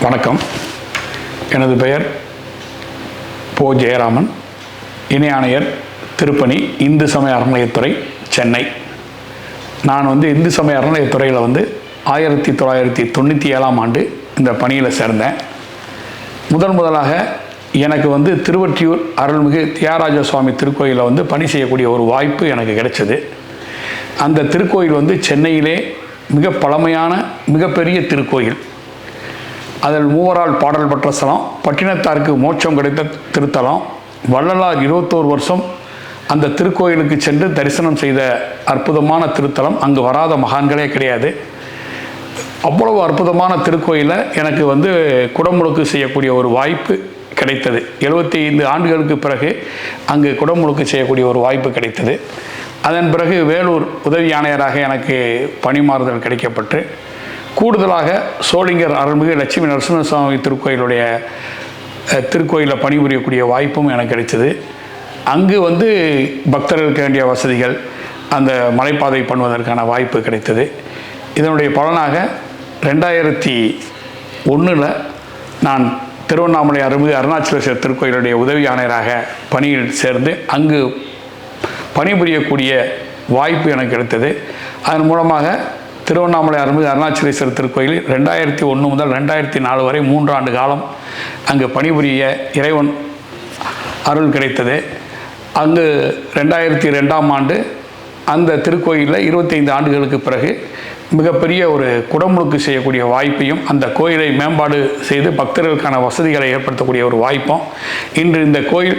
வணக்கம். எனது பெயர் போ ஜெயராமன், இணை ஆணையர், திருப்பணி, இந்து சமய அறநிலையத்துறை, சென்னை. நான் இந்து சமய அறநிலையத்துறையில் 1997ஆம் ஆண்டு இந்த பணியில் சேர்ந்தேன். முதலாக எனக்கு திருவொற்றியூர் அருள்மிகு தியாகராஜ சுவாமி திருக்கோயிலில் பணி செய்யக்கூடிய ஒரு வாய்ப்பு எனக்கு கிடைச்சது. அந்த திருக்கோயில் சென்னையிலே மிக பழமையான மிகப்பெரிய திருக்கோயில். அதில் மூவரால் பாடல் பெற்ற ஸ்தலம், பட்டினத்தாருக்கு மோட்சம் கிடைத்த திருத்தலம், வள்ளலார் 21 வருஷம் அந்த திருக்கோயிலுக்கு சென்று தரிசனம் செய்த அற்புதமான திருத்தலம். அங்கு வராத மகான்களே கிடையாது. அவ்வளவு அற்புதமான திருக்கோயிலை எனக்கு குடமுழுக்கு செய்யக்கூடிய ஒரு வாய்ப்பு கிடைத்தது. 75 ஆண்டுகளுக்கு பிறகு அங்கு குடமுழுக்கு செய்யக்கூடிய ஒரு வாய்ப்பு கிடைத்தது. அதன் பிறகு வேலூர் உதவி ஆணையராக எனக்கு பணிமாறுதல் கிடைக்கப்பட்டு, கூடுதலாக சோளிங்கர் அருள்மிகு லட்சுமி நரசிம்மசுவாமி திருக்கோயிலில் பணிபுரியக்கூடிய வாய்ப்பும் எனக்கு கிடைத்தது. அங்கு பக்தர்களுக்கு வேண்டிய வசதிகள், அந்த மலைப்பாதை பண்ணுவதற்கான வாய்ப்பு கிடைத்தது. இதனுடைய பலனாக 2001 நான் திருவண்ணாமலை அருள்மிகு அருணாச்சலேஸ்வரர் திருக்கோயிலுடைய உதவி ஆணையராக பணியில் சேர்ந்து அங்கு பணிபுரியக்கூடிய வாய்ப்பு எனக்கு கிடைத்தது. அதன் மூலமாக திருவண்ணாமலை அருள்மிகு அருணாச்சலேஸ்வரர் திருக்கோயிலில் 2001 முதல் 2004 வரை 3 ஆண்டு காலம் அங்கு பணிபுரிய இறைவன் அருள் கிடைத்தது. அங்கு 2002ஆம் ஆண்டு அந்த திருக்கோயிலில் 25 ஆண்டுகளுக்கு பிறகு மிகப்பெரிய ஒரு குடமுழுக்கு செய்யக்கூடிய வாய்ப்பையும், அந்த கோயிலை மேம்பாடு செய்து பக்தர்களுக்கான வசதிகளை ஏற்படுத்தக்கூடிய ஒரு வாய்ப்பும், இன்று இந்த கோயில்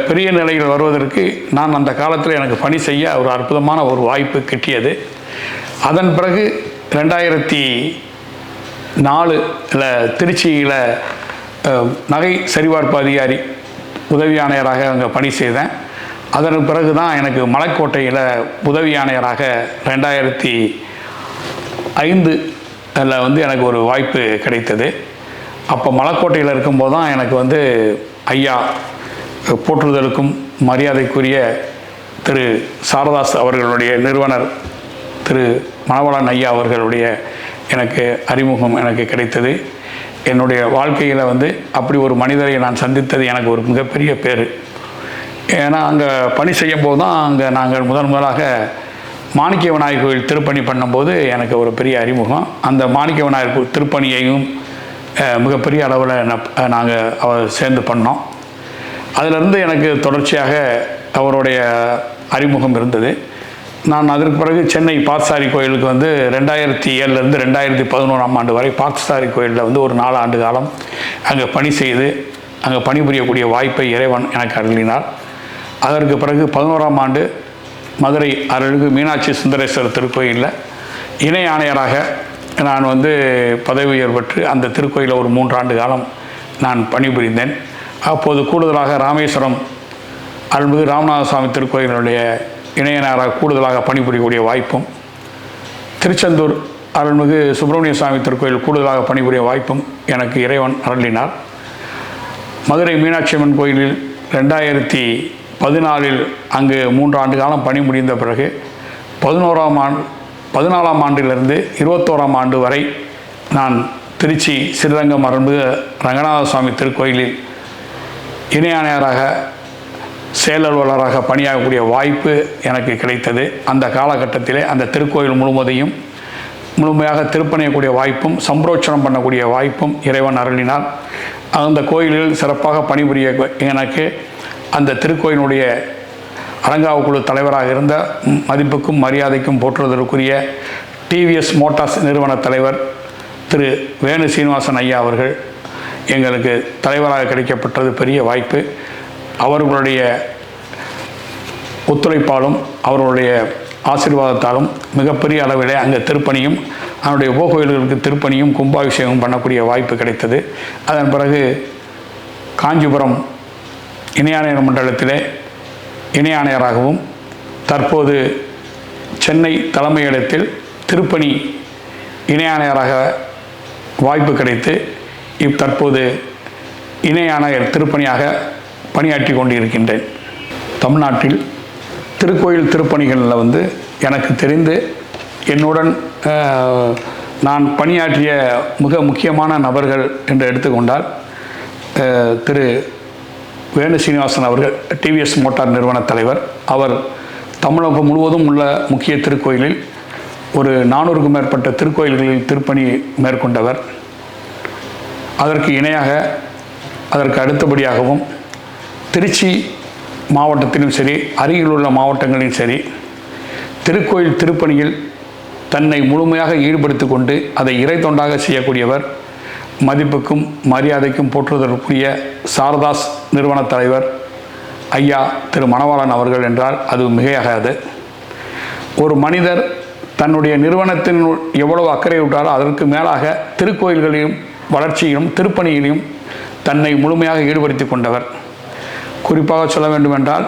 பெரிய நிலையில் வருவதற்கு நான் அந்த காலத்தில் எனக்கு பணி செய்ய ஒரு அற்புதமான ஒரு வாய்ப்பு கிட்டியது. அதன் பிறகு 2004 திருச்சியில் நகை சரிபார்ப்பு அதிகாரி உதவி ஆணையராக அங்கே பணி செய்தேன். அதன் பிறகு தான் எனக்கு மலைக்கோட்டையில் உதவி ஆணையராக 2005 எனக்கு ஒரு வாய்ப்பு கிடைத்தது. அப்போ மலைக்கோட்டையில் இருக்கும்போது தான் எனக்கு ஐயா போற்றுதலுக்கும் மரியாதைக்குரிய திரு சாரதாஸ் அவர்களுடைய நிறுவனர் திரு மணவாளன் ஐயா அவர்களுடைய எனக்கு அறிமுகம் எனக்கு கிடைத்தது. என்னுடைய வாழ்க்கையில் அப்படி ஒரு மனிதரை நான் சந்தித்தது எனக்கு ஒரு மிகப்பெரிய பேர். ஏன்னா அங்கே பணி செய்யும் போது தான் அங்கே நாங்கள் முதலாக மாணிக்க விநாயகர் கோயில் திருப்பணி பண்ணும்போது எனக்கு ஒரு பெரிய அறிமுகம். அந்த மாணிக்க விநாயகர் திருப்பணியையும் மிகப்பெரிய அளவில் நாங்கள் சேர்ந்து பண்ணோம். அதிலிருந்து எனக்கு தொடர்ச்சியாக அவருடைய அறிமுகம் இருந்தது. நான் அதற்கு பிறகு சென்னை பார்த்தசாரி கோயிலுக்கு 2007 2011ஆம் ஆண்டு வரை பார்த்தசாரி கோயிலில் ஒரு 4 ஆண்டு காலம் அங்கே பணி செய்து அங்கே பணிபுரியக்கூடிய வாய்ப்பை இறைவன் எனக்கு அருளினார். அதற்கு பிறகு 11ஆம் ஆண்டு மதுரை அருள்மிகு மீனாட்சி சுந்தரேஸ்வரர் திருக்கோயிலில் இணை ஆணையராக நான் பதவி உயர்வு பெற்று அந்த திருக்கோயிலில் ஒரு 3 ஆண்டு காலம் நான் பணிபுரிந்தேன். அப்போது கூடுதலாக ராமேஸ்வரம் அருள்மிகு ராமநாத சுவாமி திருக்கோயிலுடைய இணையனாராக கூடுதலாக பணிபுரியக்கூடிய வாய்ப்பும், திருச்செந்தூர் அருள்மிகு சுப்பிரமணிய சுவாமி திருக்கோயில் கூடுதலாக பணிபுரிய வாய்ப்பும் எனக்கு இறைவன் அருளினார். மதுரை மீனாட்சி அம்மன் கோயிலில் 2014 அங்கு 3 ஆண்டு காலம் பணி முடிந்த பிறகு 14ஆம் ஆண்டிலிருந்து 21ஆம் ஆண்டு வரை நான் திருச்சி ஸ்ரீரங்கம் அருள்மிகு ரங்கநாத சுவாமி திருக்கோயிலில் இணை ஆணையராக செயலலுவலராக பணியாகக்கூடிய வாய்ப்பு எனக்கு கிடைத்தது. அந்த காலகட்டத்திலே அந்த திருக்கோயில் முழுமையாக திருப்பணியக்கூடிய வாய்ப்பும் சம்பரோட்சணம் பண்ணக்கூடிய வாய்ப்பும் இறைவன் அருளினார். அந்த கோயிலில் சிறப்பாக பணிபுரிய எனக்கு அந்த திருக்கோயிலுடைய அலங்காவு குழு தலைவராக இருந்த மதிப்புக்கும் மரியாதைக்கும் போற்றுவதற்குரிய டிவிஎஸ் மோட்டார்ஸ் நிறுவன தலைவர் திரு வேணு சீனிவாசன் ஐயா அவர்கள் எங்களுக்கு தலைவராக கிடைக்கப்பட்டது பெரிய வாய்ப்பு. அவர்களுடைய ஒத்துழைப்பாலும் அவர்களுடைய ஆசீர்வாதத்தாலும் மிகப்பெரிய அளவிலே அங்கே திருப்பணியும் அவருடைய கோயில்களுக்கு திருப்பணியும் கும்பாபிஷேகம் பண்ணக்கூடிய வாய்ப்பு கிடைத்தது. அதன் பிறகு காஞ்சிபுரம் இணை ஆணையர் மண்டலத்திலே இணை ஆணையராகவும், தற்போது சென்னை தலைமையிடத்தில் திருப்பணி இணை ஆணையராக வாய்ப்பு கிடைத்து தற்போது இணை ஆணையர் திருப்பணியாக பணியாற்றி கொண்டிருக்கின்றேன். தமிழ்நாட்டில் திருக்கோயில் திருப்பணிகளில் எனக்கு தெரிந்து என்னுடன் நான் பணியாற்றிய மிக முக்கியமான நபர்கள் என்று எடுத்துக்கொண்டால் திரு வேணு சீனிவாசன் அவர்கள் டிவிஎஸ் மோட்டார் நிறுவன தலைவர். அவர் தமிழகம் முழுவதும் உள்ள முக்கிய திருக்கோயிலில் ஒரு 400க்கும் மேற்பட்ட திருக்கோயில்களில் திருப்பணி மேற்கொண்டவர். அதற்கு இணையாக அதற்கு அடுத்தபடியாகவும் திருச்சி மாவட்டத்திலும் சரி, அருகில் உள்ள மாவட்டங்களிலும் சரி, திருக்கோயில் திருப்பணியில் தன்னை முழுமையாக ஈடுபடுத்தி கொண்டு அதை இறை தொண்டாக செய்யக்கூடியவர். மதிப்புக்கும் மரியாதைக்கும் போற்றுவதற்குரிய சாரதாஸ் நிறுவன தலைவர் ஐயா திரு மணவாளன் அவர்கள் என்றால் அது மிகையாகாது. ஒரு மனிதர் தன்னுடைய நிறுவனத்தின் எவ்வளவு அக்கறை விட்டாரோ அதற்கு மேலாக திருக்கோயில்களையும் வளர்ச்சியிலும் திருப்பணியிலும் தன்னை முழுமையாக ஈடுபடுத்தி கொண்டவர். குறிப்பாக சொல்ல வேண்டுமென்றால்,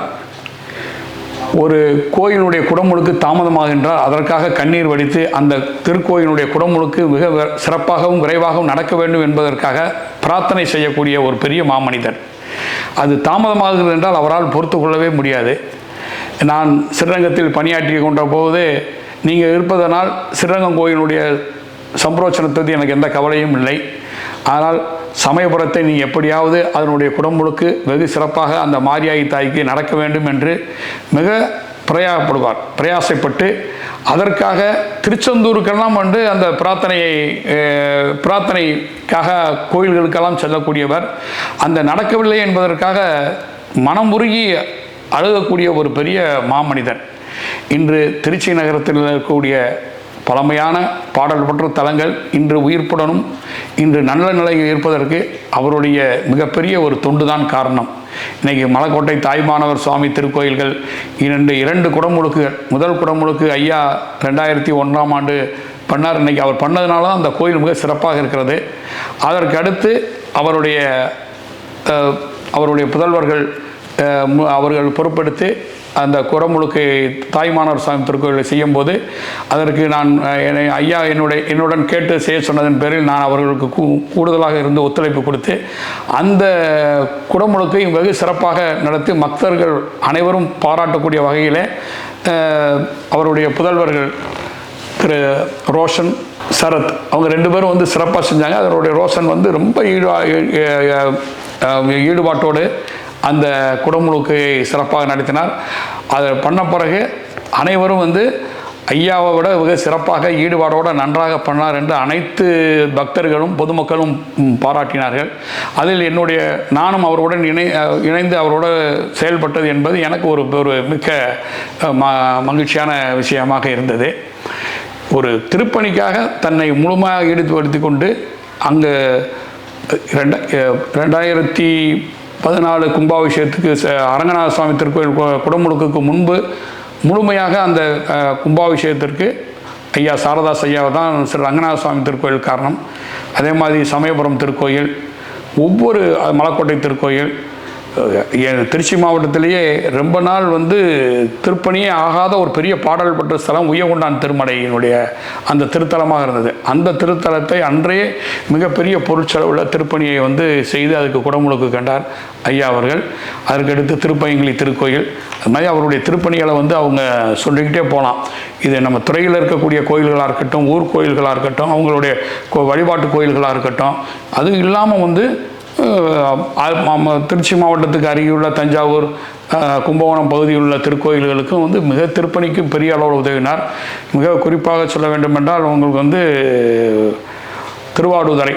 ஒரு கோயிலுடைய குடமுழுக்கு தாமதமாகின்றால் அதற்காக கண்ணீர் வடித்து அந்த திருக்கோயிலுடைய குடமுழுக்கு மிக சிறப்பாகவும் விரைவாகவும் நடக்க வேண்டும் என்பதற்காக பிரார்த்தனை செய்யக்கூடிய ஒரு பெரிய மாமனிதர். அது தாமதமாகிறது என்றால் அவரால் பொறுத்து கொள்ளவே முடியாது. நான் ஸ்ரீரங்கத்தில் பணியாற்றி கொண்ட போது, நீங்கள் இருப்பதனால் ஸ்ரீரங்கம் கோயிலுடைய சம்பிரோச்சனத்தை எனக்கு எந்த கவலையும் இல்லை. ஆனால் சமயபுரத்தை நீ எப்படியாவது அதனுடைய குடமுழுக்கு வெகு சிறப்பாக அந்த மாரியாயி தாய்க்கு நடக்க வேண்டும் என்று மிக பிரயாசைப்பட்டு அதற்காக திருச்செந்தூருக்கெல்லாம் வந்து அந்த பிரார்த்தனைக்காக கோயில்களுக்கெல்லாம் செல்லக்கூடியவர். அந்த நடக்கவில்லை என்பதற்காக மனம் உருகி அழுகக்கூடிய ஒரு பெரிய மாமனிதன். இன்று திருச்சி நகரத்தில் இருக்கக்கூடிய பழமையான பாடல் பெற்ற தலங்கள் இன்று உயிர்ப்புடனும் இன்று நல்ல நிலையில் இருப்பதற்கு அவருடைய மிகப்பெரிய ஒரு தொண்டுதான் காரணம். இன்றைக்கி மலைக்கோட்டை தாய்மானவர் சுவாமி திருக்கோயில்கள் இரண்டு குடமுழுக்குகள். முதல் குடமுழுக்கு ஐயா 2001ஆம் ஆண்டு பண்ணார். இன்றைக்கி அவர் பண்ணதுனால தான் அந்த கோயில் மிக சிறப்பாக இருக்கிறது. அதற்கு அடுத்து அவருடைய புதல்வர்கள் அவர்கள் பொறுப்பெடுத்து அந்த குடமுழுக்கை தாய்மானவர் சுவாமி திருக்கோயிலை செய்யும்போது அதற்கு நான் ஐயா என்னுடன் கேட்டு செய்ய சொன்னதன் பேரில் நான் அவர்களுக்கு கூடுதலாக இருந்து ஒத்துழைப்பு கொடுத்து அந்த குடமுழுக்கை வெகு சிறப்பாக நடத்தி பக்தர்கள் அனைவரும் பாராட்டக்கூடிய வகையில் அவருடைய புதல்வர்கள் திரு ரோஷன், சரத் அவங்க 2 பேரும் வந்து சிறப்பாக செஞ்சாங்க. அதனுடைய ரோஷன் வந்து ரொம்ப ஈடுபாட்டோடு அந்த குடமுழுக்கை சிறப்பாக நடத்தினார். அதை பண்ண பிறகு அனைவரும் வந்து ஐயாவை விட மிக சிறப்பாக ஈடுபாடோடு நன்றாக பண்ணார் என்று அனைத்து பக்தர்களும் பொதுமக்களும் பாராட்டினார்கள். அதில் நானும் அவருடன் இணைந்து அவரோடு செயல்பட்டது என்பது எனக்கு ஒரு மிக்க மகிழ்ச்சியான விஷயமாக இருந்தது. ஒரு திருப்பணிக்காக தன்னை முழுமையாக ஈடுபடுத்தி கொண்டு அங்கு 2014 கும்பாபிஷேகத்துக்கு அரங்கநாத சுவாமி திருக்கோயில் குடமுழுக்குக்கு முன்பு முழுமையாக அந்த கும்பாபிஷேகத்திற்கு ஐயா சாரதாஸ் ஐயாவை தான் ஸ்ரீ ரங்கநாத சுவாமி திருக்கோயில் காரணம். அதே மாதிரி சமயபுரம் திருக்கோயில், ஒவ்வொரு மலைக்கோட்டை திருக்கோயில், திருச்சி மாவட்டத்திலேயே ரொம்ப நாள் வந்து திருப்பணியே ஆகாத ஒரு பெரிய பாடல் பெற்ற ஸ்தலம் உய்யகொண்டான் திருமலையினுடைய அந்த திருத்தலமாக இருந்தது. அந்த திருத்தலத்தை அன்றைய மிகப்பெரிய பொருட்செலவுள்ள திருப்பணியை வந்து செய்து அதுக்கு குடமுழுக்கு கண்டார் ஐயா அவர்கள். அதற்கடுத்து திருப்பயங்கிலி திருக்கோயில், அது மாதிரி அவருடைய திருப்பணிகளை வந்து அவங்க சொல்லிக்கிட்டே போகலாம். இது நம்ம துறையில் இருக்கக்கூடிய கோயில்களாக இருக்கட்டும், ஊர் கோயில்களாக இருக்கட்டும், அவங்களுடைய வழிபாட்டு கோயில்களாக இருக்கட்டும், அதுவும் இல்லாமல் வந்து திருச்சி மாவட்டத்துக்கு அருகிலுள்ள தஞ்சாவூர், கும்பகோணம் பகுதியில் உள்ள திருக்கோயில்களுக்கும் வந்து மிக திருப்பணிக்கு பெரிய அளவில் உதவினார். மிக குறிப்பாக சொல்ல வேண்டுமென்றால் உங்களுக்கு வந்து திருவாடுதுறை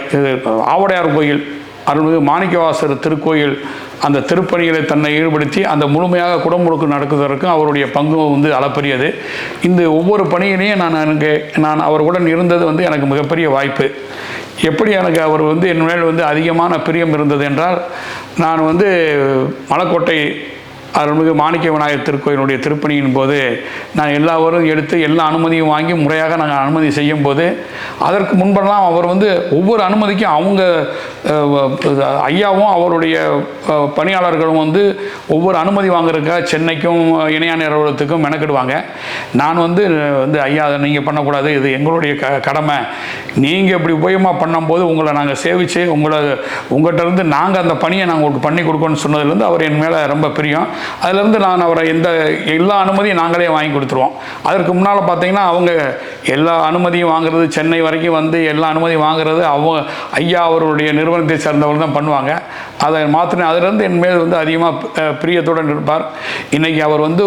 ஆவடையார் கோயில், அருள்மிகு மாணிக்கவாசர் திருக்கோயில், அந்த திருப்பணிகளை தன்னை ஈடுபடுத்தி அந்த முழுமையாக குடமுழுக்கு நடக்குவதற்கும் அவருடைய பங்கு வந்து அளப்பரியது. இந்த ஒவ்வொரு பணியிலையும் நான் அவர்களுடன் இருந்தது வந்து எனக்கு மிகப்பெரிய வாய்ப்பு. எப்படி எனக்கு அவர் வந்து என் மேல் வந்து அதிகமான பிரியம் இருந்தது என்றால், நான் வந்து மலைக்கோட்டை அருள்மிகு மாணிக்க விநாயகர் திருக்கோயிலுடைய திருப்பணியின் போது நான் எல்லாரும் எடுத்து எல்லா அனுமதியும் வாங்கி முறையாக நாங்கள் அனுமதி செய்யும் போது, அதற்கு முன்பெல்லாம் அவர் வந்து ஒவ்வொரு அனுமதிக்கும் அவங்க ஐயாவும் அவருடைய பணியாளர்களும் வந்து ஒவ்வொரு அனுமதி வாங்குறதுக்காக சென்னைக்கும் இணையான நிறுவனத்துக்கும் மெனக்கிடுவாங்க. நான் வந்து ஐயா அதை நீங்கள் பண்ணக்கூடாது, இது எங்களுடைய கடமை, நீங்கள் இப்படி உபயோகமாக பண்ணும்போது உங்களை நாங்கள் சேவித்து உங்கள்கிட்ட இருந்து நாங்கள் அந்த பணியை நாங்கள் உங்களுக்கு பண்ணி கொடுக்கணும்னு சொன்னதுலேருந்து அவர் என் மேலே ரொம்ப பிரியம். அதிலேருந்து நான் அவரை எல்லா அனுமதியும் நாங்களே வாங்கி கொடுத்துருவோம். அதற்கு முன்னால் பார்த்தீங்கன்னா அவங்க எல்லா அனுமதியும் வாங்குறது, சென்னை வரைக்கும் வந்து எல்லா அனுமதியும் வாங்குறது அவங்க ஐயா அவருடைய நிறுவனத்தை சேர்ந்தவர்கள் தான் பண்ணுவாங்க. அதை மாற்றின அதிலிருந்து என் மேல் வந்து அதிகமாக பிரியத்துடன் இருப்பார். இன்றைக்கி அவர் வந்து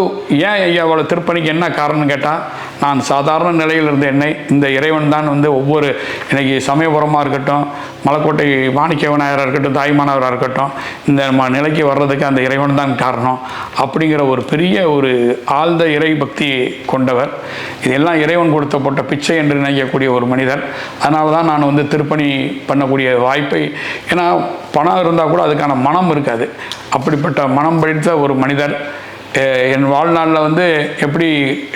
ஏன் ஐயா அவளை திருப்பணிக்கு என்ன காரணம்னு கேட்டால், நான் சாதாரண நிலையில் இருந்த என்னை இந்த இறைவன் தான் வந்து ஒவ்வொரு இன்றைக்கி சமயபுரமாக இருக்கட்டும், மலைக்கோட்டை மாணிக்க விநாயகராக இருக்கட்டும், தாய்மானவராக இருக்கட்டும், இந்த நிலைக்கு வர்றதுக்கு அந்த இறைவன் தான் காரணம் அப்படிங்கிற ஒரு பெரிய ஒரு ஆழ்ந்த இறை பக்தி கொண்டவர். இதெல்லாம் இறைவன் கொடுத்தப்பட்ட பிச்சை என்று நினைக்கக்கூடிய ஒரு மனிதர். அதனால தான் நான் வந்து திருப்பணி பண்ணக்கூடிய வாய்ப்பை, ஏன்னா பணம் இருந்தால் கூட அதுக்கான மனம் இருக்காது. அப்படிப்பட்ட மனம் படித்த ஒரு மனிதர் என் வாழ்நாளில் வந்து எப்படி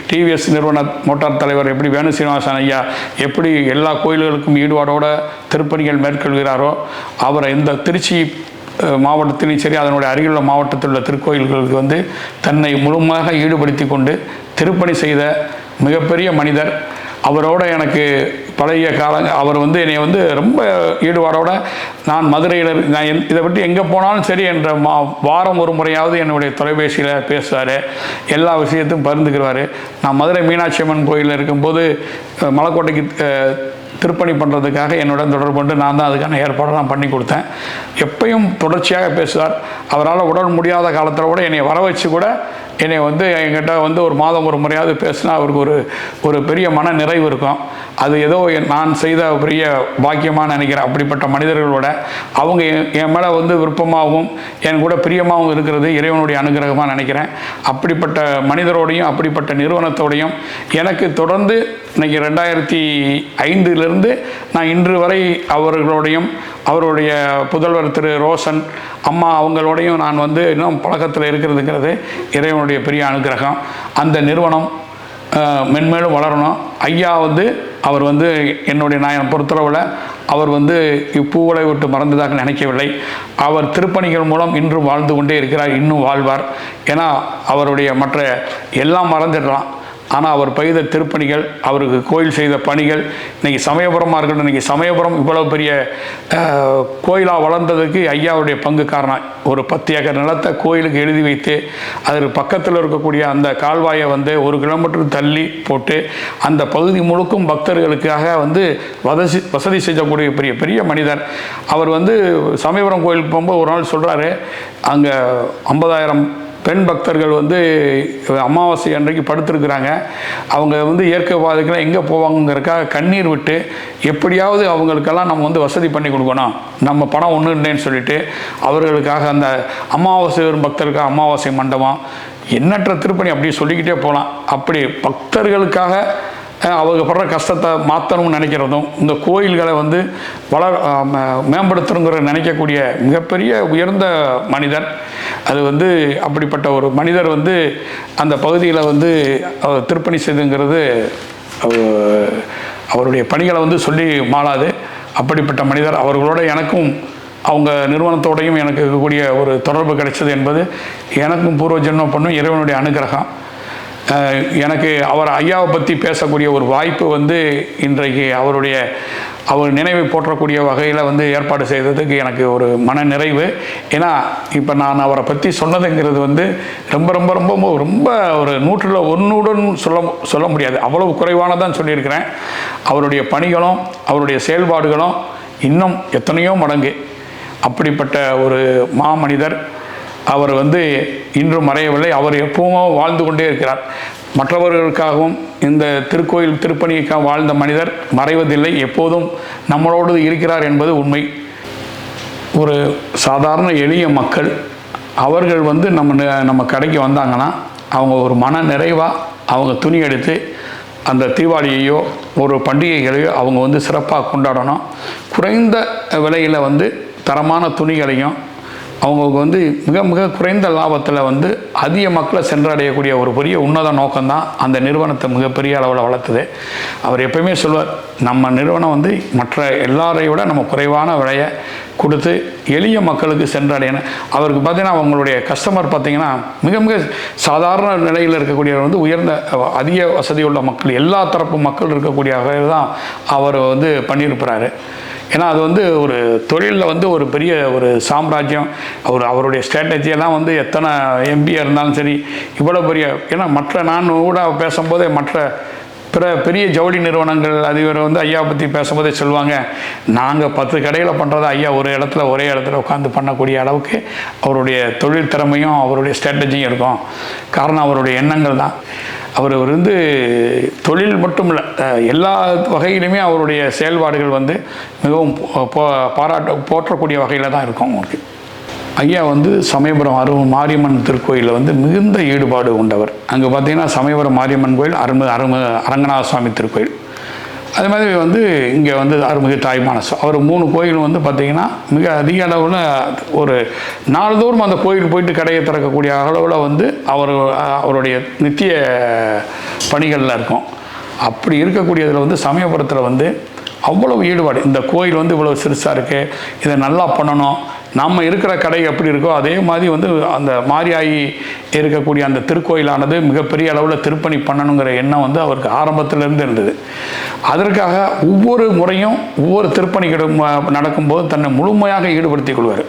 டிவிஎஸ் நிறுவன மோட்டார் தலைவர் எப்படி வேணு சீனிவாசன் ஐயா எப்படி எல்லா கோயில்களுக்கும் ஈடுபாடோடு திருப்பணிகள் மேற்கொள்கிறாரோ, அவரை இந்த திருச்சி மாவட்டத்திலும் சரி அதனுடைய அருகிலுள்ள மாவட்டத்தில் உள்ள திருக்கோயில்களுக்கு வந்து தன்னை முழுமையாக ஈடுபடுத்தி கொண்டு திருப்பணி செய்த மிகப்பெரிய மனிதர். அவரோட எனக்கு பழைய காலங்கள், அவர் வந்து என்னை வந்து ரொம்ப ஈடுபாடோட, நான் மதுரையில் நான் இதை விட்டு எங்கே போனாலும் சரி என்ற வாரம் ஒரு முறையாவது என்னுடைய தொலைபேசியில் பேசுவார், எல்லா விஷயத்தையும் பகிர்ந்துக்கிறார். நான் மதுரை மீனாட்சி அம்மன் கோயிலில் இருக்கும்போது மலைக்கோட்டைக்கு திருப்பணி பண்ணுறதுக்காக என்னுடன் தொடர்பு கொண்டு நான் தான் அதுக்கான ஏற்பாடெல்லாம் பண்ணி கொடுத்தேன். எப்பயும் தொடர்ச்சியாக பேசுவார். அவரால் உடல் முடியாத காலத்தில் கூட என்னை வர வச்சு கூட என்னை வந்து என்கிட்ட வந்து ஒரு மாதம் ஒரு முறையாவது பேசினா அவருக்கு ஒரு பெரிய மன நிறைவு இருக்கும். அது ஏதோ நான் செய்த பெரிய பாக்கியமாக நினைக்கிறேன். அப்படிப்பட்ட மனிதர்களோட அவங்க என் மேலே வந்து விருப்பமாகவும் என் கூட பிரியமாகவும் இருக்கிறது இறைவனுடைய அனுகிரகமாக நினைக்கிறேன். அப்படிப்பட்ட மனிதரோடையும் அப்படிப்பட்ட நிறுவனத்தோடையும் எனக்கு தொடர்ந்து இன்றைக்கி 2005 நான் இன்று வரை அவர்களுடையும் அவருடைய புதல்வர் திரு ரோஷன் அம்மா அவங்களோடையும் நான் வந்து இன்னும் பழக்கத்தில் இருக்கிறதுங்கிறது இறைவனுடைய பெரிய அனுகிரகம். அந்த நிறுவனம் மென்மேலும் வளரணும். ஐயா வந்து அவர் வந்து நான் பொறுத்தளவில் அவர் வந்து இப்பூவலை விட்டு மறந்ததாக நினைக்கவில்லை. அவர் திருப்பணிகள் மூலம் இன்றும் வாழ்ந்து கொண்டே இருக்கிறார், இன்னும் வாழ்வார். ஏன்னா அவருடைய மற்ற எல்லாம் மறந்துடலாம், ஆனால் அவர் பெய்த திருப்பணிகள், அவருக்கு கோயில் செய்த பணிகள், இன்றைக்கி சமயபுரமாக இருக்கட்டும், இன்றைக்கி சமயபுரம் இவ்வளோ பெரிய கோயிலாக வளர்ந்ததுக்கு ஐயாவுடைய பங்கு காரணம். ஒரு 10 ஏக்கர் நிலத்தை கோயிலுக்கு எழுதி வைத்து அதற்கு பக்கத்தில் இருக்கக்கூடிய அந்த கால்வாயை வந்து 1 கிலோமீட்டர் தள்ளி போட்டு அந்த பகுதி முழுக்கும் பக்தர்களுக்காக வந்து வசதி செய்யக்கூடிய பெரிய பெரிய மனிதர். அவர் வந்து சமயபுரம் கோயிலுக்கு போகும்போது ஒரு நாள் சொல்கிறாரு, அங்கே 50,000 பெண் பக்தர்கள் வந்து அமாவாசை அன்றைக்கு படுத்திருக்கிறாங்க. அவங்க வந்து இயற்கை பாதைக்கெல்லாம் எங்கே போவாங்கிறக்காக கண்ணீர் விட்டு எப்படியாவது அவங்களுக்கெல்லாம் நம்ம வந்து வசதி பண்ணி கொடுக்கணும், நம்ம பணம் ஒன்றும் இல்லைன்னு சொல்லிட்டு அவர்களுக்காக அந்த அமாவாசை வரும் பக்தர்களுக்காக அமாவாசை மண்டபம், எண்ணற்ற திருப்பணி அப்படி சொல்லிக்கிட்டே போகலாம். அப்படி பக்தர்களுக்காக அவங்க படுற கஷ்டத்தை மாற்றணும்னு நினைக்கிறதும், இந்த கோயில்களை வந்து மேம்படுத்தணுங்கிற நினைக்கக்கூடிய மிகப்பெரிய உயர்ந்த மனிதர். அது வந்து அப்படிப்பட்ட ஒரு மனிதர் வந்து அந்த பகுதியில் வந்து திருப்பணி செய்துங்கிறது அவருடைய பணிகளை வந்து சொல்லி மாளாது. அப்படிப்பட்ட மனிதர். அவர்களோட எனக்கும் அவங்க நிறுவனத்தோடையும் எனக்கு இருக்கக்கூடிய ஒரு தொடர்பு கிடைச்சது என்பது எனக்கும் பூர்வ ஜென்மம் பண்ணும் இறைவனுடைய அனுகிரகம். எனக்கு அவர் ஐயாவை பற்றி பேசக்கூடிய ஒரு வாய்ப்பு வந்து இன்றைக்கு அவர் நினைவை போற்றக்கூடிய வகையில் வந்து ஏற்பாடு செய்ததுக்கு எனக்கு ஒரு மன நிறைவு. ஏன்னா இப்போ நான் அவரை பற்றி சொன்னதுங்கிறது வந்து ரொம்ப ரொம்ப ரொம்ப ரொம்ப ஒரு 100% சொல்ல முடியாது, அவ்வளவு குறைவானதான் சொல்லியிருக்கிறேன். அவருடைய பணிகளும் அவருடைய செயல்பாடுகளும் இன்னும் எத்தனையோ மடங்கு. அப்படிப்பட்ட ஒரு மாமனிதர். அவர் வந்து இன்றும் மறையவில்லை. அவர் எப்பவும் வாழ்ந்து கொண்டே இருக்கிறார். மற்றவர்களுக்காகவும் இந்த திருக்கோயில் திருப்பணிக்காக வாழ்ந்த மனிதர் மறைவதில்லை, எப்போதும் நம்மளோடு இருக்கிறார் என்பது உண்மை. ஒரு சாதாரண எளிய மக்கள் அவர்கள் வந்து நம்ம கடைக்கு வந்தாங்கன்னா அவங்க ஒரு மன நிறைவாக அவங்க துணி எடுத்து அந்த தீபாவளியையோ ஒரு பண்டிகைகளையோ அவங்க வந்து சிறப்பாக கொண்டாடணும். குறைந்த விலையில் வந்து தரமான துணிகளையும் அவங்களுக்கு வந்து மிக மிக குறைந்த லாபத்தில் வந்து அதிக மக்களை சென்றடையக்கூடிய ஒரு பெரிய உன்னத நோக்கம்தான் அந்த நிறுவனத்தை மிகப்பெரிய அளவில் வளர்த்துது. அவர் எப்பயுமே சொல்வார், நம்ம நிறுவனம் வந்து மற்ற எல்லாரையும் விட நம்ம குறைவான விலையை கொடுத்து எளிய மக்களுக்கு சென்றடையணும். அவருக்கு பார்த்தீங்கன்னா அவங்களுடைய கஸ்டமர் பார்த்திங்கன்னா மிக மிக சாதாரண நிலையில் இருக்கக்கூடியவர் வந்து உயர்ந்த அதிக வசதியுள்ள மக்கள், எல்லா தரப்பு மக்கள் இருக்கக்கூடிய வகையில் தான் அவர் வந்து பண்ணியிருக்கிறாரு. ஏன்னா அது வந்து ஒரு தொழிலில் வந்து ஒரு பெரிய ஒரு சாம்ராஜ்யம். அவருடைய ஸ்ட்ராட்டஜியெல்லாம் வந்து எத்தனை எம்பியாக இருந்தாலும் சரி, இவ்வளோ பெரிய, ஏன்னா நான் கூட பேசும்போதே பெரிய ஜவுளி நிறுவனங்கள் அதிபர் வந்து ஐயா பற்றி பேசும்போதே சொல்லுவாங்க, நாங்கள் 10 கடையில் பண்ணுறதை ஐயா ஒரே இடத்துல உட்காந்து பண்ணக்கூடிய அளவுக்கு அவருடைய தொழில் திறமையும் அவருடைய ஸ்ட்ராட்டஜியும் இருக்கும். காரணம் அவருடைய எண்ணங்கள் தான். அவர் வந்து தொழில் மட்டும் இல்லை, எல்லா வகையிலுமே அவருடைய செயல்பாடுகள் வந்து மிகவும் போற்றக்கூடிய வகையில் தான் இருக்கும் அவருக்கு. ஐயா வந்து சமயபுரம் மாரியம்மன் திருக்கோயிலில் வந்து மிகுந்த ஈடுபாடு கொண்டவர். அங்கே பார்த்தீங்கன்னா சமயபுரம் மாரியம்மன் கோயில், அரங்கநாத சுவாமி திருக்கோயில், அதே மாதிரி வந்து இங்கே வந்து அருள்மிகு தாய்மானசம், அவர் 3 கோயிலும் வந்து பார்த்திங்கன்னா மிக அதிக அளவில் ஒரு நாள்தோறும் அந்த கோயில் போயிட்டு கடையை திறக்கக்கூடிய அளவில் வந்து அவருடைய நித்திய பணிகளில் இருக்கும். அப்படி இருக்கக்கூடியதில் வந்து சமயபுரத்தில் வந்து அவ்வளவு ஈடுபாடு. இந்த கோயில் வந்து இவ்வளோ சிறுசாக இருக்குது, இதை நல்லா பண்ணணும், நம்ம இருக்கிற கடை எப்படி இருக்கோ அதே மாதிரி வந்து அந்த மாரியாயி இருக்கக்கூடிய அந்த திருக்கோயிலானது மிகப்பெரிய அளவில் திருப்பணி பண்ணணுங்கிற எண்ணம் வந்து அவருக்கு ஆரம்பத்திலேருந்து இருந்தது. அதற்காக ஒவ்வொரு முறையும் ஒவ்வொரு திருப்பணிகளும் நடக்கும்போது தன்னை முழுமையாக ஈடுபடுத்திக் கொள்வார்.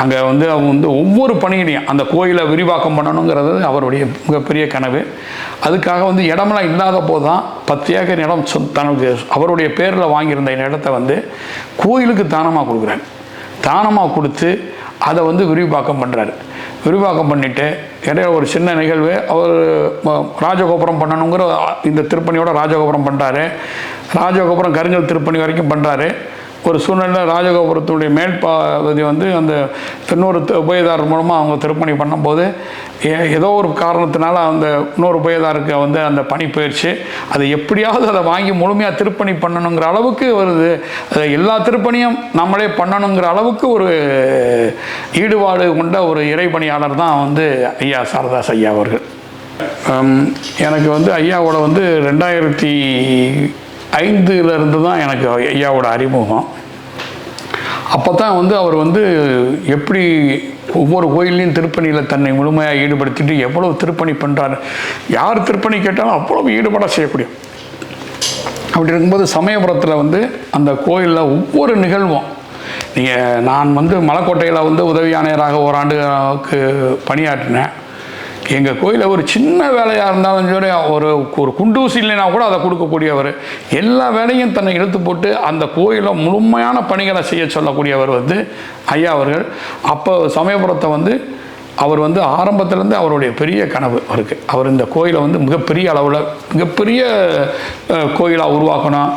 அங்கே வந்து அவங்க வந்து ஒவ்வொரு பணியிலையும் அந்த கோயிலை விரிவாக்கம் பண்ணணுங்கிறது அவருடைய மிகப்பெரிய கனவு. அதுக்காக வந்து இடமெல்லாம் இல்லாத போது தான் 10 ஏக்கர் இடம் தனக்கு அவருடைய பேரில் வாங்கியிருந்த இடத்த வந்து கோயிலுக்கு தானமாக கொடுக்குறாரு. தானமாக கொடுத்து அதை வந்து விரிவாக்கம் பண்ணுறாரு. விரிவாக்கம் பண்ணிவிட்டு இடையில ஒரு சின்ன நிகழ்வு, அவர் ராஜகோபுரம் பண்ணணுங்கிற இந்த திருப்பணியோட ராஜகோபுரம் பண்ணுறாரு. ராஜகோபுரம் கருங்கல் திருப்பணி வரைக்கும் பண்ணுறாரு. ஒரு சூழ்நிலை ராஜகோபுரத்துடைய மேல்பாதி வந்து அந்த இன்னொரு உபயதாரர் மூலமாக அவங்க திருப்பணி பண்ணும்போது ஏதோ ஒரு காரணத்தினால அந்த இன்னொரு உபயதாருக்கு வந்து அந்த பணி போயிடுச்சு. அதை எப்படியாவது அதை வாங்கி முழுமையாக திருப்பணி பண்ணணுங்கிற அளவுக்கு வருது. அதை எல்லா திருப்பணியும் நம்மளே பண்ணணுங்கிற அளவுக்கு ஒரு ஈடுபாடு கொண்ட ஒரு இறைப்பணியாளர் தான் வந்து ஐயா சாரதாஸ் ஐயா அவர்கள். எனக்கு வந்து ஐயாவோட வந்து 2005 தான் எனக்கு ஐயாவோட அறிமுகம். அப்போ தான் வந்து அவர் வந்து எப்படி ஒவ்வொரு கோயிலையும் திருப்பணியில் தன்னை முழுமையாக ஈடுபடுத்திட்டு எவ்வளவு திருப்பணி பண்ணுறாரு, யார் திருப்பணி கேட்டாலும் அவ்வளவு ஈடுபாடாக செய்யக்கூடிய. அப்படி இருக்கும்போது சமயபுரத்தில் வந்து அந்த கோயிலில் ஒவ்வொரு நிகழ்வும், நான் வந்து மலைக்கோட்டையில் வந்து உதவி ஆணையராக ஓராண்டுக்கு பணியாற்றினேன். எங்கள் கோயிலில் ஒரு சின்ன வேலையாக இருந்தாலும் சரி, ஒரு குண்டூசி இல்லைனா கூட அதை கொடுக்கக்கூடியவர், எல்லா வேலையும் தன்னை இழுத்து போட்டு அந்த கோயிலில் முழுமையான பணிகளை செய்ய சொல்லக்கூடியவர் வந்து ஐயா அவர்கள். அப்போ சமயபுரத்தை வந்து அவர் வந்து ஆரம்பத்திலேருந்து அவருடைய பெரிய கனவு அவருக்கு. அவர் இந்த கோயிலை வந்து மிகப்பெரிய அளவில் மிகப்பெரிய கோயிலாக உருவாக்கணும்.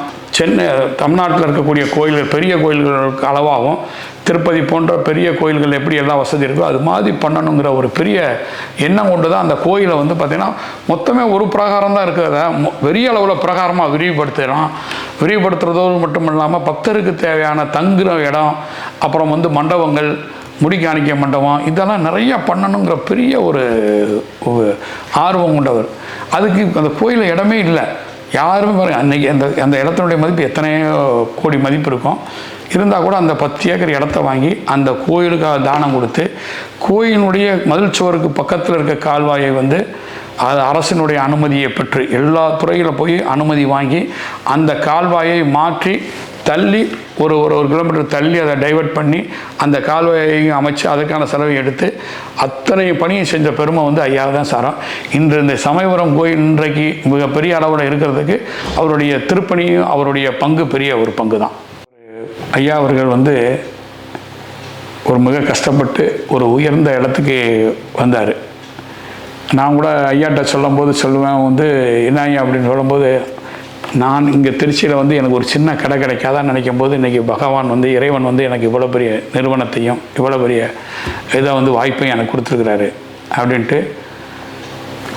தமிழ்நாட்டில் இருக்கக்கூடிய கோயில்கள் பெரிய கோயில்களுக்கு அளவாகும், திருப்பதி போன்ற பெரிய கோயில்கள் எப்படி எல்லா வசதி இருக்கோ அது மாதிரி பண்ணணுங்கிற ஒரு பெரிய எண்ணம் கொண்டு தான் அந்த கோயிலை வந்து பார்த்திங்கன்னா மொத்தமே ஒரு பிரகாரம் தான் இருக்கிறத பெரிய அளவில் பிரகாரமாக விரிவுபடுத்துறதோடு மட்டும் இல்லாமல் பக்தருக்கு தேவையான தங்குற இடம், அப்புறம் வந்து மண்டபங்கள், முடிக்காணிக்க மண்டபம், இதெல்லாம் நிறைய பண்ணணுங்கிற பெரிய ஒரு ஆர்வம் கொண்டவர். அதுக்கு அந்த கோயிலில் இடமே இல்லை. யாருமே பாருங்கள், அன்றைக்கி அந்த இடத்தினுடைய மதிப்பு எத்தனையோ கோடி மதிப்பு இருக்கும். இருந்தால் கூட அந்த 10 ஏக்கர் இடத்த வாங்கி அந்த கோயிலுக்காக தானம் கொடுத்து கோயிலுடைய மதில் சுவருக்கு பக்கத்தில் இருக்க கால்வாயை வந்து அது அரசினுடைய அனுமதியை பெற்று எல்லா துறையில் போய் அனுமதி வாங்கி அந்த கால்வாயை மாற்றி தள்ளி ஒரு கிலோமீட்டர் தள்ளி அதை டைவர்ட் பண்ணி அந்த கால்வாயையும் அமைச்சு அதுக்கான செலவை எடுத்து அத்தனை பணியை செஞ்ச பெருமை வந்து ஐயா தான் சாரம். இன்று இந்த சமயபுரம் கோயில் இன்றைக்கு மிகப்பெரிய அளவில் இருக்கிறதுக்கு அவருடைய திருப்பணியும் அவருடைய பங்கு பெரிய ஒரு பங்கு தான். ஐயா அவர்கள் வந்து ஒரு மிக கஷ்டப்பட்டு ஒரு உயர்ந்த இடத்துக்கு வந்தார். நான் கூட ஐயாட்ட சொல்லுவேன் வந்து என்ன ஐயா அப்படின்னு சொல்லும்போது, நான் இங்கே திருச்சியில் வந்து எனக்கு ஒரு சின்ன கடை கிடைக்காதான்னு நினைக்கும் போது இன்றைக்கி பகவான் வந்து இறைவன் வந்து எனக்கு இவ்வளோ பெரிய நிறுவனத்தையும் இவ்வளோ பெரிய இதை வந்து வாய்ப்பையும் எனக்கு கொடுத்துருக்குறாரு அப்படின்ட்டு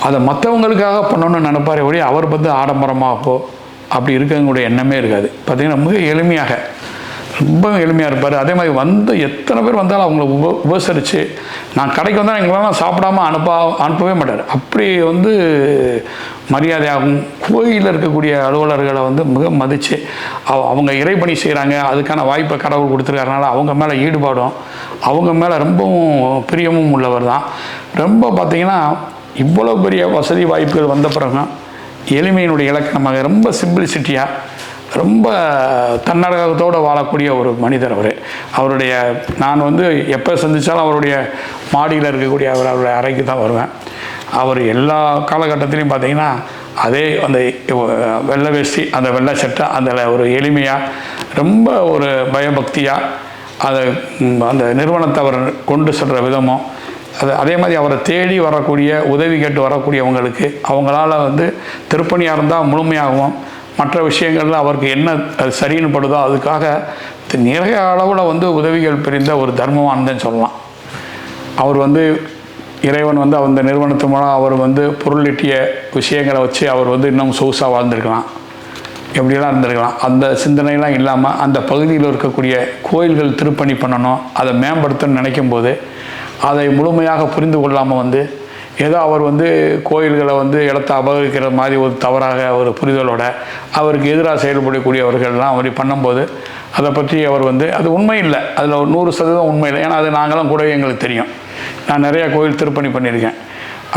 அதை மற்றவங்களுக்காக பண்ணணும்னு நினைப்பார். ஒரே அவர் வந்து ஆடம்பரமாகவோ அப்படி இருக்கிறவங்களுடைய எண்ணமே இருக்காது. பார்த்திங்கன்னா மிக எளிமையாக ரொம்ப எளிமையாக இருப்பார். அதே மாதிரி வந்து எத்தனை பேர் வந்தாலும் அவங்கள உபசரித்து, நான் கடைக்கு வந்தால் எங்களெல்லாம் சாப்பிடாமல் அனுப்பவே மாட்டார். அப்படி வந்து மரியாதையாகும். கோயிலில் இருக்கக்கூடிய அலுவலர்களை வந்து மிக மதித்து அவங்க இறைப்பணி செய்கிறாங்க, அதுக்கான வாய்ப்பை கடவுள் கொடுத்துருக்கறனால அவங்க மேலே ஈடுபாடும் அவங்க மேலே ரொம்பவும் பிரியமும் உள்ளவர் தான். ரொம்ப பார்த்திங்கன்னா இவ்வளோ பெரிய வசதி வாய்ப்புகள் வந்த பிறகு எளிமையினுடைய இலக்கணமாக ரொம்ப சிம்பிளிசிட்டியாக ரொம்ப தன்னடக்கத்தோடு வாழக்கூடிய ஒரு மனிதர் அவர். அவருடைய நான் வந்து எப்போ சந்தித்தாலும் அவருடைய மாடியில் இருக்கக்கூடிய அவருடைய அறைக்கு தான் வருவேன். அவர் எல்லா காலகட்டத்திலையும் பார்த்திங்கன்னா அதே அந்த வெள்ளை வேஷ்டி, அந்த வெள்ளை சட்டை, அதில் ஒரு எளிமையாக ரொம்ப ஒரு பயபக்தியாக அதை அந்த நிறுவனத்தை அவர் கொண்டு செல்கிற விதமும் அதே மாதிரி அவரை தேடி வரக்கூடிய உதவி கேட்டு வரக்கூடியவங்களுக்கு அவங்களால வந்து திருப்பணியாக இருந்தால் முழுமையாகவும் மற்ற விஷயங்களில் அவருக்கு என்ன அது சரின்னு படுதோ அதுக்காக நிறைய அளவில் வந்து உதவிகள் புரிந்த ஒரு தர்மவான்தான் சொல்லலாம். அவர் வந்து இறைவன் வந்து அந்த நிறுவனத்து மூலம் அவர் வந்து பொருளீட்டிய விஷயங்களை வச்சு அவர் வந்து இன்னும் சொகுசாக வாழ்ந்திருக்கலாம், எப்படியெல்லாம் இருந்திருக்கலாம். அந்த சிந்தனைலாம் இல்லாமல் அந்த பகுதியில் இருக்கக்கூடிய கோயில்கள் திருப்பணி பண்ணணும், அதை மேம்படுத்தணும்னு நினைக்கும் போது அதை முழுமையாக புரிந்து கொள்ளாமல் வந்து ஏதோ அவர் வந்து கோயில்களை வந்து இடத்தை அபகரிக்கிற மாதிரி ஒரு தவறாக ஒரு புரிதலோட அவருக்கு எதிராக செயல்படக்கூடியவர்கள்லாம் அப்படி பண்ணும்போது அதை பற்றி அவர் வந்து அது உண்மை இல்லை, அதில் ஒரு 100% உண்மை இல்லை. ஏன்னா அது நாங்களாம் கூட எங்களுக்கு தெரியும். நான் நிறையா கோயில் திருப்பணி பண்ணியிருக்கேன்.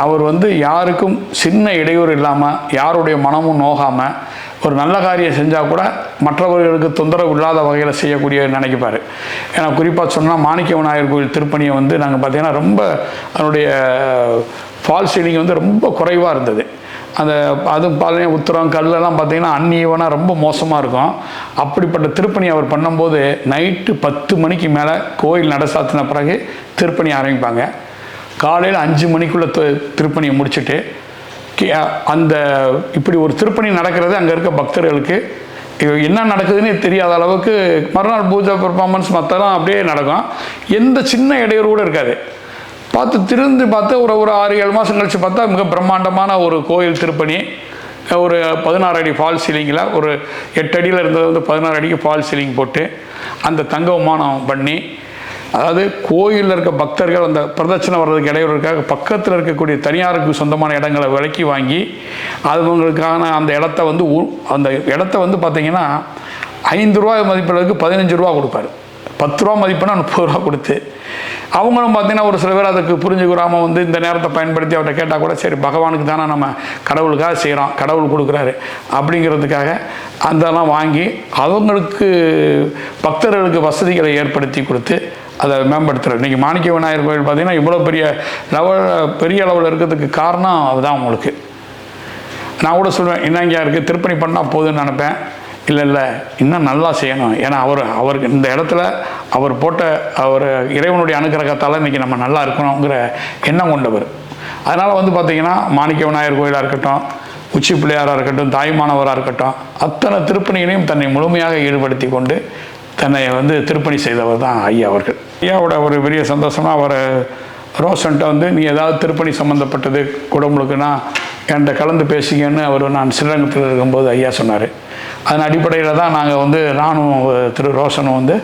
அவர் வந்து யாருக்கும் சின்ன இடையூறு இல்லாமல் யாருடைய மனமும் நோகாமல் ஒரு நல்ல காரியம் செஞ்சால் கூட மற்றவர்களுக்கு தொந்தரவு இல்லாத வகையில் செய்யக்கூடிய நினைக்கப்பார். ஏன்னா குறிப்பாக சொன்னால் மாணிக்க விநாயகர் கோயில் திருப்பணியை வந்து நாங்கள் பார்த்திங்கன்னா ரொம்ப அதனுடைய ஃபால் சீலிங் வந்து ரொம்ப குறைவாக இருந்தது. அந்த அதுவும் பார்த்தீங்கன்னா உத்தரம் கல்லெல்லாம் பார்த்திங்கன்னா அந்நியவனாக ரொம்ப மோசமாக இருக்கும். அப்படிப்பட்ட திருப்பணி அவர் பண்ணும்போது நைட்டு 10 மணிக்கு மேலே கோயில் நட சாத்தின பிறகு திருப்பணி ஆரம்பிப்பாங்க. காலையில் 5 மணிக்குள்ளே திருப்பணியை முடிச்சுட்டு அந்த இப்படி ஒரு திருப்பணி நடக்கிறது அங்கே இருக்க பக்தர்களுக்கு என்ன நடக்குதுன்னு தெரியாத அளவுக்கு மறுநாள் பூஜை பெர்ஃபார்மன்ஸ் மற்றெல்லாம் அப்படியே நடக்கும். எந்த சின்ன இடையூறு கூட இருக்காது. திருந்து பார்த்து ஒரு 6-7 மாதம் கழித்து பார்த்தா மிக பிரம்மாண்டமான ஒரு கோயில் திருப்பணி, ஒரு 16 அடி ஃபால் சீலிங்கில் ஒரு 8 அடியில் இருந்தது வந்து 16 அடிக்கு ஃபால் சீலிங் போட்டு அந்த தங்க விமானம் பண்ணி, அதாவது கோயிலில் இருக்க பக்தர்கள் அந்த பிரதட்சணை வர்றதுக்கு இடையூறுக்காக பக்கத்தில் இருக்கக்கூடிய தனியாருக்கு சொந்தமான இடங்களை விலைக்கு வாங்கி அவங்களுக்கான அந்த இடத்த வந்து பார்த்திங்கன்னா 5 ரூபா மதிப்பிற்கு 15 ரூபா கொடுப்பாரு. 10 ரூபா மதிப்புனா 30 ரூபா கொடுத்து அவங்களும் பார்த்திங்கன்னா ஒரு சில பேர் அதுக்கு புரிஞ்சுக்கிறாமல் வந்து இந்த நேரத்தை பயன்படுத்தி அவர்கிட்ட கேட்டால் கூட சரி பகவானுக்கு தானே நம்ம கடவுளுக்காக செய்கிறோம், கடவுள் கொடுக்குறாரு அப்படிங்கிறதுக்காக அதெல்லாம் வாங்கி அவங்களுக்கு பக்தர்களுக்கு வசதிகளை ஏற்படுத்தி கொடுத்து அதை மேம்படுத்துகிறார். இன்றைக்கி மாணிக்க விநாயகர் கோயில் பார்த்திங்கன்னா இவ்வளோ பெரிய அளவில் இருக்கிறதுக்கு காரணம் அதுதான். உங்களுக்கு நான் கூட சொல்லுவேன், என்னங்கயா இருக்குது திருப்பணி பண்ணால் போதுன்னு நினைப்பேன். இல்லை இன்னும் நல்லா செய்யணும். ஏன்னா அவருக்கு இந்த இடத்துல அவர் போட்ட அவர் இறைவனுடைய அனுகிரகத்தால் இன்றைக்கி நம்ம நல்லா இருக்கணுங்கிற எண்ணம் கொண்டவர். அதனால் வந்து பார்த்திங்கன்னா மாணிக்க விநாயகர் கோயிலாக இருக்கட்டும், உச்சி பிள்ளையாராக இருக்கட்டும், தாய்மானவராக இருக்கட்டும், அத்தனை திருப்பணிகளையும் தன்னை முழுமையாக ஈடுபடுத்தி கொண்டு தன்னை வந்து திருப்பணி செய்தவர் தான் ஐயா அவர்கள். ஐயாவோட ஒரு பெரிய சந்தோஷமாக அவர் ரோஷன்ட்ட வந்து நீ ஏதாவது திருப்பணி சம்மந்தப்பட்டது குடமுழுக்குன்னா என்கிட்ட கலந்து பேசிக்கன்னு அவர் நான் ஸ்ரீரங்கத்தில் இருக்கும்போது ஐயா சொன்னார். அதன் அடிப்படையில் தான் நாங்கள் வந்து நானும் திரு ரோஷனும் வந்து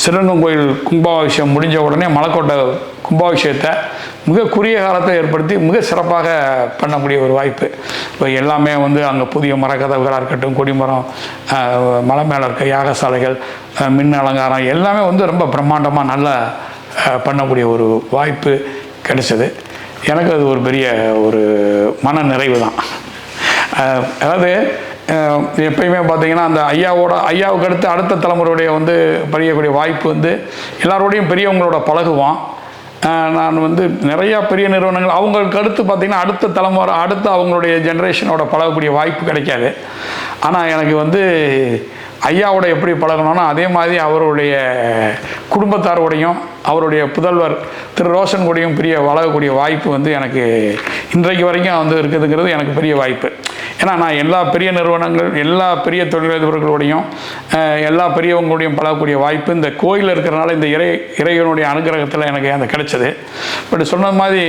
ஸ்ரீரங்கம் கோயில் கும்பாபிஷேகம் முடிஞ்ச உடனே மலைக்கோட்டை கும்பாபிஷேகத்தை மிக குறுகிய காலத்தை ஏற்படுத்தி மிக சிறப்பாக பண்ணக்கூடிய ஒரு வாய்ப்பு. இப்போ எல்லாமே வந்து அங்கே புதிய மரக்கதவுகளாக இருக்கட்டும், கொடிமரம், மலை மேலே இருக்க யாகசாலைகள், மின் அலங்காரம் எல்லாமே வந்து ரொம்ப பிரம்மாண்டமாக நல்லா பண்ணக்கூடிய ஒரு வாய்ப்பு கிடைச்சது. எனக்கு அது ஒரு பெரிய ஒரு மன நிறைவு தான். அதாவது எப்பயுமே பார்த்திங்கன்னா அந்த ஐயாவுக்கு அடுத்த தலைமுறையுடைய வந்து படிக்கக்கூடிய வாய்ப்பு வந்து எல்லாரோடையும் பெரியவங்களோட பழகுவோம். நான் வந்து நிறையா பெரிய நிறுவனங்கள் அவங்களுக்கு அடுத்து பார்த்திங்கன்னா அடுத்த தலைமுறை அவங்களுடைய ஜென்ரேஷனோட பழகக்கூடிய வாய்ப்பு கிடைக்காது. ஆனால் எனக்கு வந்து ஐயாவோட எப்படி பழகணும்னா அதே மாதிரி அவருடைய குடும்பத்தாரோடையும் அவருடைய புதல்வர் திரு ரோஷன் கூடயும் பெரிய வளரக்கூடிய வாய்ப்பு வந்து எனக்கு இன்றைக்கு வரைக்கும் வந்து இருக்குதுங்கிறது எனக்கு பெரிய வாய்ப்பு. ஏன்னா நான் எல்லா பெரிய நிறுவனங்கள், எல்லா பெரிய தொழிலதிபர்களோடையும் எல்லா பெரியவங்களோடையும் பழகக்கூடிய வாய்ப்பு இந்த கோயிலில் இருக்கிறனால இந்த இறைவனுடைய அனுகிரகத்தில் எனக்கு அந்த கிடைச்சது. பட் சொன்னது மாதிரி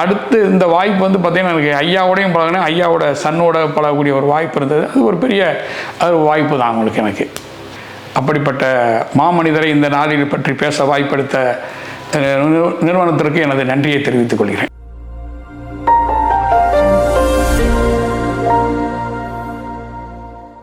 அடுத்து இந்த வாய்ப்பு வந்து பார்த்திங்கன்னா எனக்கு ஐயாவோடையும் பழகினேன், ஐயாவோட சன்னோட பழகக்கூடிய ஒரு வாய்ப்பு இருந்தது. அது ஒரு பெரிய வாய்ப்பு தான் உங்களுக்கு எனக்கு. அப்படிப்பட்ட மாமனிதரை இந்த நாளில் பற்றி பேச வாய்ப்பெடுத்த நிறுவனத்திற்கு எனது நன்றியை தெரிவித்துக் கொள்கிறேன்.